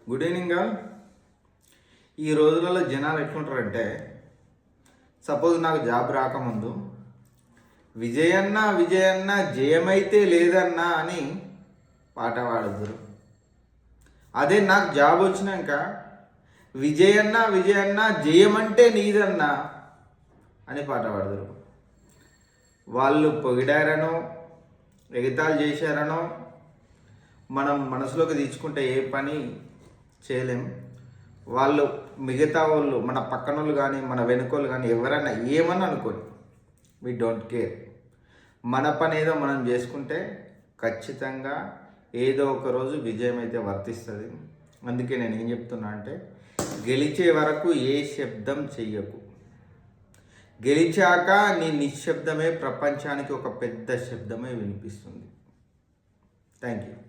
Good evening all. ఈ రోజులలో జనాలు ఎట్లుంటారంటే, సపోజ్ నాకు జాబ్ రాకముందు విజయన్న విజయన్న జయమైతే లేదన్నా అని పాట పాడుదురు. అదే నాకు జాబ్ వచ్చినాక విజయన్న విజయన్న జయమంటే నీదన్నా అని పాట పాడుదురు. వాళ్ళు పొగిడారనో ఎగతాళి చేశారనో మనం మనసులోకి తీసుకుంటే ఏ పని చేయలేం. వాళ్ళు మిగతా వాళ్ళు మన పక్కన వాళ్ళు కానీ మన వెనుకోళ్ళు కానీ ఎవరైనా ఏమని అనుకోని వీ డోంట్ కేర్. మన పని ఏదో మనం చేసుకుంటే ఖచ్చితంగా ఏదో ఒక రోజు విజయం అయితే వర్తిస్తుంది. అందుకే నేను ఏం చెప్తున్నా అంటే, గెలిచే వరకు ఏ శబ్దం చెయ్యకు. గెలిచాక నీ నిశ్శబ్దమే ప్రపంచానికి ఒక పెద్ద శబ్దమే వినిపిస్తుంది. Thank you.